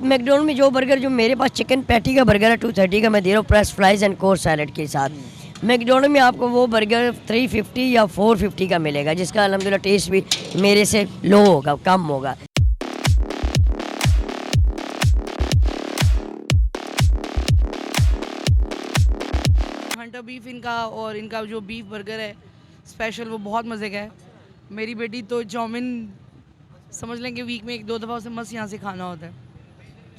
McDonald में जो burger जो मेरे पास चिकन पैटी का बर्गर है 230 का मैं दे रहा हूँ plus fries and course salad के साथ। मैकडोनल्ड में आपको वो बर्गर 350 या 450 का मिलेगा, जिसका अल्हम्दुलिल्लाह टेस्ट भी मेरे से लो होगा, कम होगा। हंटर बीफ इनका, और इनका जो बीफ बर्गर है स्पेशल वो बहुत मज़े का है। मेरी बेटी तो चाउमीन समझ लें कि वीक में 1-2 दफ़ा उसे मस्त यहाँ से खाना होता है।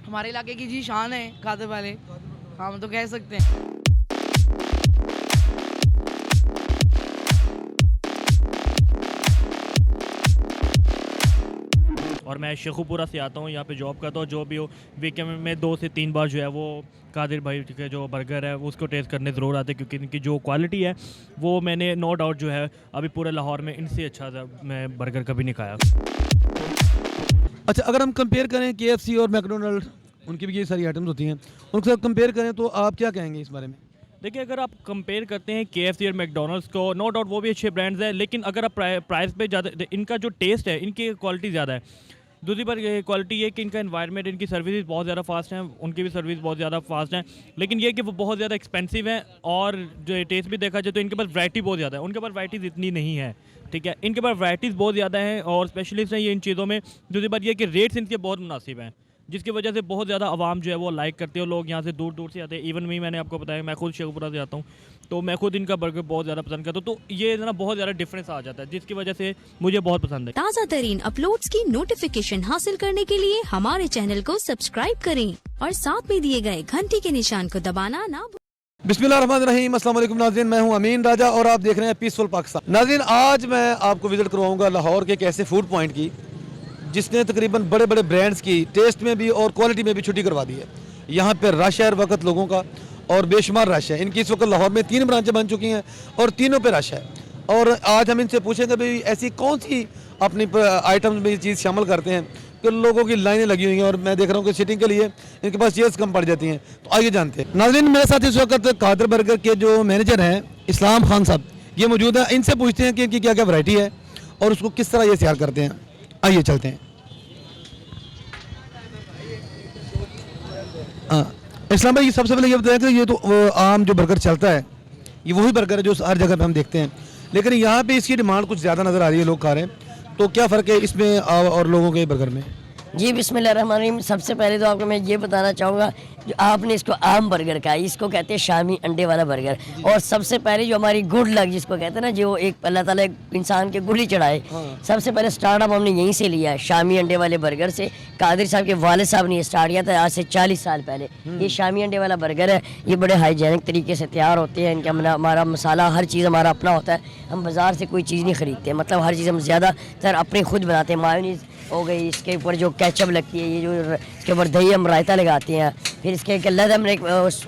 हमारे इलाके की जी शान है कादर वाले, हाँ हम तो कह सकते हैं। और मैं शेखुपुरा से आता हूँ, यहाँ पे जॉब करता हूँ। जो भी हो वीकेंड में 2 से 3 बार जो है वो कादिर भाई के जो बर्गर है उसको टेस्ट करने ज़रूर आते हैं, क्योंकि इनकी जो क्वालिटी है वो मैंने नो डाउट जो है अभी पूरे लाहौर में इनसे अच्छा मैं बर्गर कभी नहीं खाया। अच्छा, अगर हम कंपेयर करें KFC और मैकडोनल्ड, उनकी भी ये सारी आइटम्स होती हैं, उनके साथ कंपेयर करें तो आप क्या कहेंगे इस बारे में? देखिए, अगर आप कंपेयर करते हैं KFC और मैकडोनल्ड्स को, नो डाउट वो भी अच्छे ब्रांड्स हैं, लेकिन अगर आप प्राइस पे ज़्यादा, इनका जो टेस्ट है, इनकी क्वालिटी ज़्यादा है। दूसरी बार ये क्वालिटी ये कि इनका एनवायरनमेंट, इनकी सर्विसेज बहुत ज़्यादा फास्ट हैं, उनकी भी सर्विस बहुत ज़्यादा फास्ट हैं, लेकिन ये कि वो बहुत ज़्यादा एक्सपेंसिव हैं। और जो टेस्ट भी देखा जाए तो इनके पास वैरायटी बहुत ज़्यादा है, उनके पास वैराइटीज़ इतनी नहीं है, ठीक है। इनके पास वैराइटीज़ बहुत ज़्यादा हैं और स्पेशलिस्ट हैं ये इन चीज़ों में। दूसरी बात ये कि रेट्स इनके बहुत मुनासिब हैं, जिसकी वजह से बहुत ज़्यादा आवाम जो है वो लाइक करते हो, लोग यहाँ से दूर दूर से आते हैं। इवन मैंने आपको बताया मैं खुद शेखपुरा से आता हूँ, तो मैं खुद इनका बर्गर बहुत ज़्यादा पसंद करता हूँ। तो ये ना बहुत ज़्यादा डिफरेंस आ जाता है, जिसकी वजह से मुझे बहुत पसंद है। ताज़ा तरीन अपलोड्स की नोटिफिकेशन हासिल करने के लिए हमारे चैनल को सब्सक्राइब करें और साथ में दिए गए घंटी के निशान को दबाना ना भूलें। बिस्मिल्लाहिर्रहमानिर्रहीम, अस्सलाम वालेकुम नाज़रीन, मैं हूं अमीन राजा और आप देख रहे हैं पीसफुल पाकिस्तान। नाज़रीन, आज मैं आपको विजिट करवाऊंगा लाहौर के एक ऐसे फूड पॉइंट की जिसने तकरीबन बड़े बड़े ब्रांड्स की टेस्ट में भी और क्वालिटी में भी छुट्टी करवा दी है। यहाँ पर रश है हर वक्त लोगों का और बेशुमार रश है। इनकी इस वक्त लाहौर में 3 ब्रांचें बन चुकी हैं और तीनों पे रश है। और आज हम इनसे पूछेंगे भाई ऐसी कौन सी अपनी आइटम्स में ये चीज़ शामिल करते हैं कि लोगों की लाइनें लगी हुई हैं और मैं देख रहा हूँ कि सिटिंग के लिए इनके पास चेयर्स कम पड़ जाती हैं। तो आइए जानते हैं। नाज़रीन, मेरे साथ इस वक्त कादर बर्गर के जो मैनेजर हैं इस्लाम खान साहब ये मौजूद हैं। इनसे पूछते हैं कि इनकी क्या क्या वैरायटी है और उसको किस तरह ये तैयार करते हैं। आइए चलते हैं। हाँ इस्लाम भाई, सबसे पहले ये बताया कि ये तो आम जो बर्गर चलता है ये वही बर्गर है जो हर जगह पे हम देखते हैं, लेकिन यहाँ पे इसकी डिमांड कुछ ज़्यादा नज़र आ रही है, लोग खा रहे हैं। तो क्या फ़र्क है इसमें और लोगों के बर्गर में? जी बिस्मिल्लाहिर्रहमानिर्रहीम, सबसे पहले तो आपको मैं ये बताना चाहूँगा जो आपने इसको आम बर्गर का, इसको कहते हैं शामी अंडे वाला बर्गर। और सबसे पहले जो हमारी गुड लक जिसको कहते हैं ना, जो एक अल्लाह ताला एक इंसान के गुड ही चढ़ाए, सबसे पहले स्टार्टअप हमने यहीं से लिया है, शामी अंडे वाले बर्गर से। कादिर साहब के वालिद साहब ने स्टार्ट किया था आज से 40 साल पहले। ये शामी अंडे वाला बर्गर है, ये बड़े हाइजेनिक तरीके से तैयार होते हैं। इनका हमारा मसाला हर चीज़ हमारा अपना होता है, हम बाज़ार से कोई चीज़ नहीं ख़रीदते, मतलब हर चीज़ हम ज़्यादातर अपने खुद बनाते हैं। मायोनीज़ हो गई, इसके ऊपर जो केचप लगती है, ये जो इसके ऊपर दही हम रायता लगाते हैं, फिर इसके एक अलग हमने एक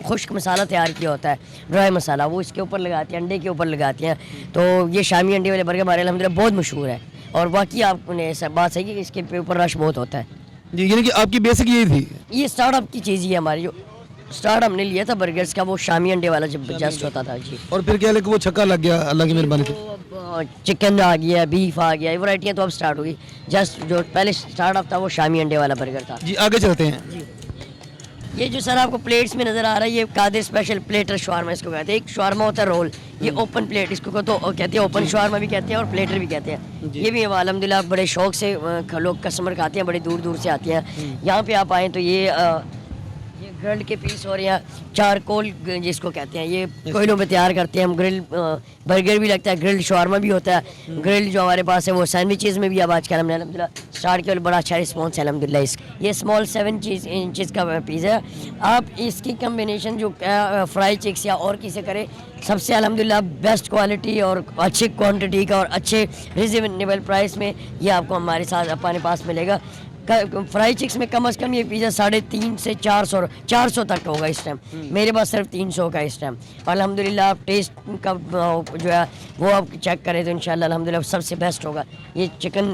खुश्क मसाला तैयार किया होता है, ड्राई मसाला, वो इसके ऊपर लगाते हैं, अंडे के ऊपर लगाते हैं। तो ये शामी अंडे वाले बर्गर हमारे अल्हम्दुलिल्लाह बहुत मशहूर है। और बाकी आपने बात सही कि इसके ऊपर रश बहुत होता है जी, यानी कि आपकी बेसिक यही थी? ये स्टार्टअप की चीज़ ही है हमारी, जो स्टार्ट हमने लिया था बर्गर्स का वो शामी अंडे वाला जब जस्ट होता था जी। और फिर क्या लगे वो छक्का लग गया, अल्लाह की मेहरबानी थी। चिकन आ गया, बीफ आ गया, ये वैरायटियाँ तो अब स्टार्ट हो गई। जस्ट जो पहले स्टार्टअप था वो शामी अंडे वाला बर्गर था जी। आगे चलते हैं जी। ये जो सर आपको प्लेट्स में नज़र आ रहा है, ये कादिर स्पेशल प्लेटर शवारमा इसको कहते हैं। एक शवारमा होता है रोल, ये ओपन प्लेट इसको तो कहते हैं, ओपन शवारमा भी कहते हैं और प्लेटर भी कहते हैं। ये भी अल्हम्दुलिल्लाह बड़े शौक से लोग कस्टमर खाते हैं, बड़े दूर दूर से आते हैं। यहाँ पे आप आएँ तो ये ग्रिल्ड के पीस और यहाँ चारकोल जिसको कहते हैं, ये कोयलों पे तैयार करते हैं हम। ग्रिल बर्गर भी लगता है, ग्रिल्ड शवारमा भी होता है। ग्रिल्ड जो हमारे पास है वो सैंडविचेज़ में भी अब आजकल हमने अल्हम्दुलिल्लाह स्टार्ट किया और बड़ा अच्छा रिस्पॉन्स है अल्हम्दुलिल्लाह। ये स्मॉल 7 इंचज़ का पीज़ा है। आप इसकी कम्बिनेशन जो फ्राई चिक्स या और किसी करें, सबसे अल्हम्दुलिल्लाह बेस्ट क्वालिटी और अच्छी क्वांटिटी का और अच्छे रिजनेबल प्राइस में ये आपको हमारे साथ अपने पास मिलेगा। फ्राई चिक्स में कम से कम ये पिज़्ज़ा 350 से 400 तक होगा इस टाइम। मेरे पास सिर्फ 300 का इस टाइम। अल्हम्दुलिल्लाह आप टेस्ट का जो है वो आप चेक करें तो इंशाल्लाह अल्हम्दुलिल्लाह सबसे बेस्ट होगा। ये चिकन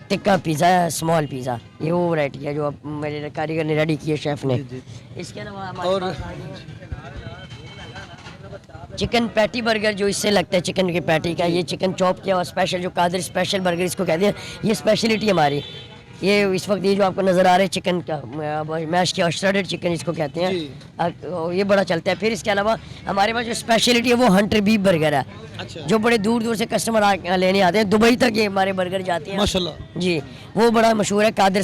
टिक्का पिज़्ज़ा है, स्मॉल पिज़्ज़ा, ये वो वैरायटी है जो मेरे कारीगर ने रेडी की है, शेफ़ ने। इसके अलावा चिकन पैटी बर्गर जो इससे लगता है चिकन के पैटी का, ये चिकन चॉप किया हुआ स्पेशल जो कादिर स्पेशल बर्गर इसको कहते हैं, ये स्पेशलिटी हमारी। ये इस वक्त ये जो आपको नज़र आ रहा है चिकन का मैश किया श्रेडेड चिकन इसको कहते हैं, ये बड़ा चलता है। फिर इसके अलावा हमारे पास जो स्पेशलिटी है वो हंटर बीफ बर्गर है, जो बड़े दूर दूर से कस्टमर लेने आते हैं, दुबई तक ये हमारे बर्गर जाते हैं माशाल्लाह जी। वो बड़ा मशहूर है कादिर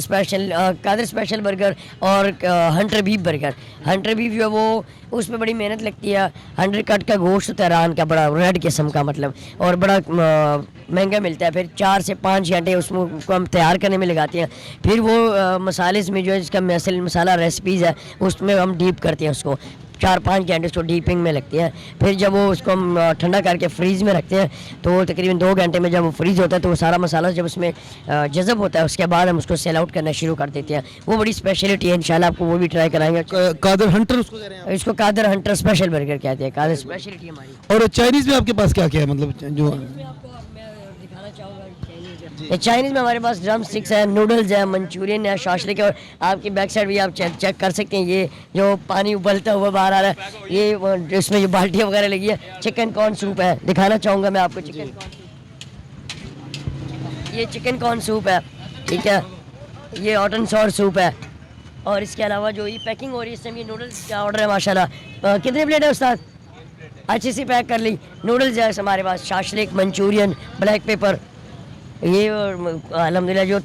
स्पेशल बर्गर और Hunter beef burger. Hunter beef जो है वो उसमें बड़ी मेहनत लगती है, 100 कट का गोश्त होता है रान का, बड़ा रेड किस्म का मतलब, और बड़ा महंगा मिलता है। फिर 4 से 5 घंटे उसको हम तैयार करने में लगाते हैं। फिर वो मसाले में जो है जिसका मसाला रेसिपीज़ है उसमें हम डीप करते हैं, उसको 4-5 घंटे उसको डीपिंग में लगते हैं। फिर जब वो उसको हम ठंडा करके फ्रीज़ में रखते हैं तो तकरीबन 2 घंटे में जब वो फ्रीज़ होता है तो वो सारा मसाला जब उसमें जज़ब होता है उसके बाद हम उसको सेल आउट करना शुरू कर देते हैं। वो बड़ी स्पेशलिटी है, इंशाल्लाह आपको वो भी ट्राई कराएंगे। कादर हंटर उसको कह रहे हैं इसको कादर हंटर स्पेशल बर्गर कहते हैं, कादर स्पेशलिटी हमारी। और चाइनीज़ में आपके पास क्या क्या है, मतलब जो चाइनीज़ में हमारे पास ड्रम स्टिक्स है, नूडल्स है, मंचूरियन है, शाशलिक है, और आपकी बैक साइड भी आप चेक कर सकते हैं। ये जो पानी उबलता हुआ बाहर आ रहा है, ये इसमें जो बाल्टियाँ वगैरह लगी है, चिकन कॉर्न सूप है, दिखाना चाहूँगा मैं आपको चिकन। ये चिकन कॉर्न सूप है, ठीक है, ये हॉट एंड सॉर सूप है। और इसके अलावा जो ये पैकिंग हो रही है इस टाइम, ये नूडल्स का ऑर्डर है माशाल्लाह। कितने प्लेट है उस्ताद? अच्छी सी पैक कर ली। नूडल्स है हमारे पास, शाशलिक, मंचूरियन, ब्लैक पेपर, ये अल्हम्दुलिल्लाह जो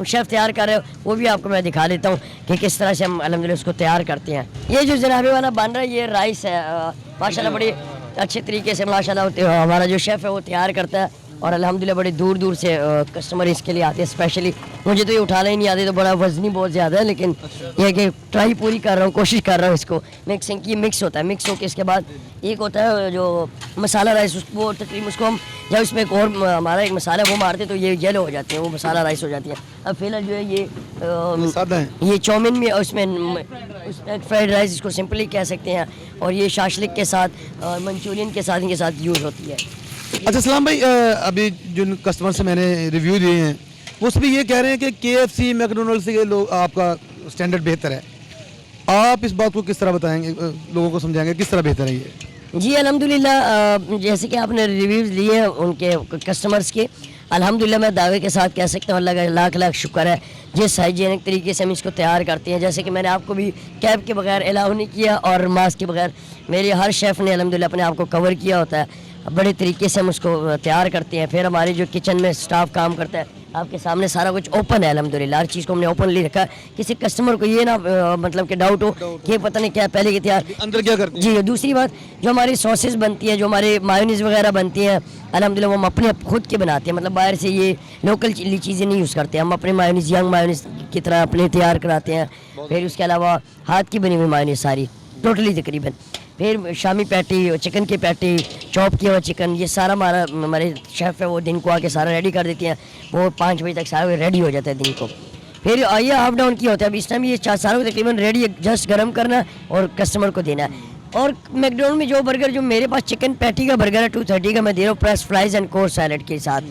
शेफ़ तैयार कर रहे हो वो भी आपको मैं दिखा देता हूँ कि किस तरह से हम अल्हम्दुलिल्लाह उसको तैयार करते हैं। ये जो जनाबे वाला बन रहा है ये राइस है, माशाल्लाह बड़ी अच्छे तरीके से माशाल्लाह हमारा जो शेफ़ है वो तैयार करता है, और अल्हम्दुलिल्लाह बड़े दूर दूर से कस्टमर इसके लिए आते हैं स्पेशली। मुझे तो ये उठाना ही नहीं आते, तो बड़ा वजनी बहुत ज़्यादा है, लेकिन ये कि ट्राई पूरी कर रहा हूँ, कोशिश कर रहा हूँ इसको मिक्सिंग की। मिक्स होता है, मिक्स होकर इसके बाद एक होता है जो मसाला राइस, वो तकरीबन उसको हम जब इसमें एक और हमारा एक मसाला वो मारते तो ये येलो हो जाते हैं, वो मसाला राइस हो जाती है। अब फिलहाल जो है ये चाउमीन में उसमें फ्राइड राइस इसको सिंपली कह सकते हैं, और ये शाशलिक के साथ मंचूरियन के साथ इनके साथ यूज़ होती है। अच्छा सलाम भाई, अभी जिन कस्टमर से मैंने रिव्यू दिए हैं उसमें ये कह रहे हैं कि KFC मैकडोनल्ड से लोग आपका स्टैंडर्ड बेहतर है। आप इस बात को किस तरह बताएंगे, लोगों को समझाएंगे किस तरह बेहतर है ये? जी अल्हम्दुलिल्लाह, जैसे कि आपने रिव्यूज़ लिए हैं उनके कस्टमर्स के, अल्हम्दुलिल्लाह मैं दावे के साथ कह सकता हूँ अल्लाह का लाख लाख शुक्र है जिस हाइजीनिक तरीके से हम इसको तैयार करते हैं। जैसे कि मैंने आपको भी कैप के बगैर अलाउ नहीं किया और मास्क के बगैर, मेरे हर शेफ़ ने अल्हम्दुलिल्लाह अपने आप को कवर किया होता है, बड़े तरीके से हम उसको तैयार करते हैं। फिर हमारे जो किचन में स्टाफ काम करता है, आपके सामने सारा कुछ ओपन है अल्हम्दुलिल्लाह, हर चीज़ को हमने ओपनली रखा है। किसी कस्टमर को ये ना मतलब कि डाउट हो कि ये पता नहीं क्या पहले की तैयार अंदर क्या करते हैं। जी दूसरी बात, जो हमारी सॉसेस बनती है, जो हमारे मायोनीज़ वगैरह बनती हैं अल्हम्दुलिल्लाह वो हम अपने खुद के बनाते हैं, मतलब बाहर से ये लोकल चीज़ें नहीं यूज़ करते। हम अपने मायोनीज़ यंग मायोनीज़ की तरह अपने तैयार कराते हैं। फिर उसके अलावा हाथ की बनी हुई मायोनीज़ सारी टोटली तकरीबन। फिर शामी पैटी, चिकन की पैटी, चॉप किया हुआ चिकन, ये सारा हमारे शेफ़ है वो दिन को आके सारा रेडी कर देती हैं। वो 5 बजे तक सारा रेडी हो जाता है दिन को। फिर ये हाफ डाउन की होता है, अब इस टाइम ये सारा तकरीबन रेडी है, जस्ट गर्म करना और कस्टमर को देना है। और मैकडोनल्ड में जो बर्गर जो मेरे पास चिकन पैटी का बर्गर है 230 का मैं दे रहा हूँ plus fries and course salad के साथ।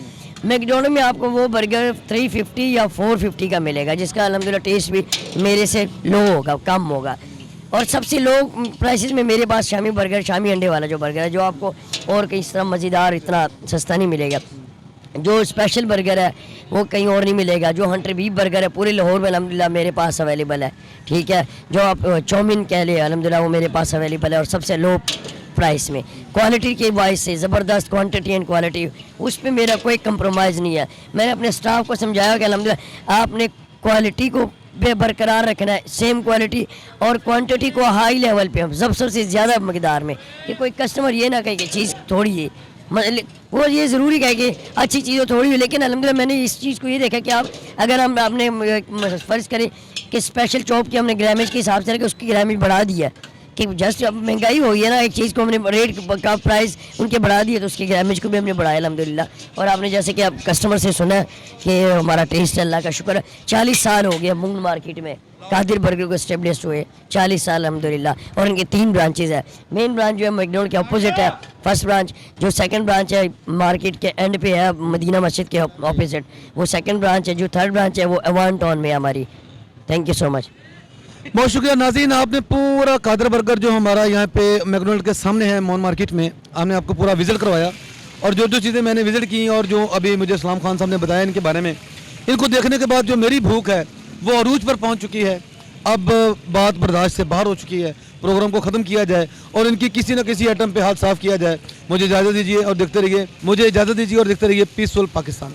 मैकडोनल्ड में आपको वो बर्गर 350 या 450 का मिलेगा, जिसका अल्हम्दुलिल्लाह टेस्ट भी मेरे से लो होगा, कम होगा। और सबसे लो प्राइसेस में मेरे पास शामी बर्गर, शामी अंडे वाला जो बर्गर है, जो आपको और कहीं इस तरह मज़ेदार इतना सस्ता नहीं मिलेगा। जो स्पेशल बर्गर है वो कहीं और नहीं मिलेगा। जो हंटर बीफ बर्गर है पूरे लाहौर में अल्हम्दुलिल्लाह मेरे पास अवेलेबल है, ठीक है। जो आप चाउमीन कह ले अल्हम्दुलिल्लाह वो मेरे पास अवेलेबल है, और सबसे लो प्राइस में, क्वालिटी के वाइज से ज़बरदस्त क्वांटिटी एंड क्वालिटी, उस पर मेरा कोई कंप्रोमाइज़ नहीं है। मैंने अपने स्टाफ को समझाया कि अल्हम्दुलिल्लाह आपने क्वालिटी को बरकरार रखना है, सेम क्वालिटी और क्वांटिटी को हाई लेवल पे, हम सबसे ज़्यादा मकदार में, कि कोई कस्टमर ये ना कहे कि चीज़ थोड़ी है, वो ये ज़रूरी कहे कि अच्छी चीज़ थोड़ी है। लेकिन अल्हम्दुलिल्लाह मैंने इस चीज़ को ये देखा कि आप अगर आपने फ़र्ज़ करें कि स्पेशल चॉप की हमने ग्रामेज के हिसाब से रखे, उसकी ग्रामेज बढ़ा दिया कि जस्ट अब महंगाई हो गई है ना, एक चीज़ को हमने रेट का प्राइस उनके बढ़ा दिया तो उसके ग्रामेज को भी हमने बढ़ाया अल्हम्दुलिल्लाह। और आपने जैसे कि आप कस्टमर से सुना कि हमारा टेस्ट अल्लाह का शुक्र है 40 साल हो गया मूंग मार्केट में कादिर बर्गर को एस्टेब्लिश हुए, 40 साल अल्हम्दुलिल्लाह। और इनके 3 ब्रांचेज़ है। मेन ब्रांच जो है मैकडोनल्ड के अपोजिट है फर्स्ट ब्रांच, जो सेकंड ब्रांच है मार्केट के एंड पे है मदीना मस्जिद के ऑपोजिट, वो सेकंड ब्रांच है। जो थर्ड ब्रांच है वो अवान टाउन में है हमारी। Thank you so much. बहुत शुक्रिया नाज़रीन, आपने पूरा कादर बर्गर जो हमारा यहाँ पे मैकडोनल्ड के सामने है मॉन मार्केट में, हमने आपको पूरा विजिट करवाया। और जो जो चीज़ें मैंने विजिट की और जो अभी मुझे सलाम खान साहब ने बताया इनके बारे में, इनको देखने के बाद जो मेरी भूख है वो अरूज पर पहुंच चुकी है। अब बात बर्दाश्त से बाहर हो चुकी है, प्रोग्राम को ख़त्म किया जाए और इनकी किसी न किसी आइटम पे हाथ साफ किया जाए। मुझे इजाज़त दीजिए और देखते रहिए पीसफुल पाकिस्तान।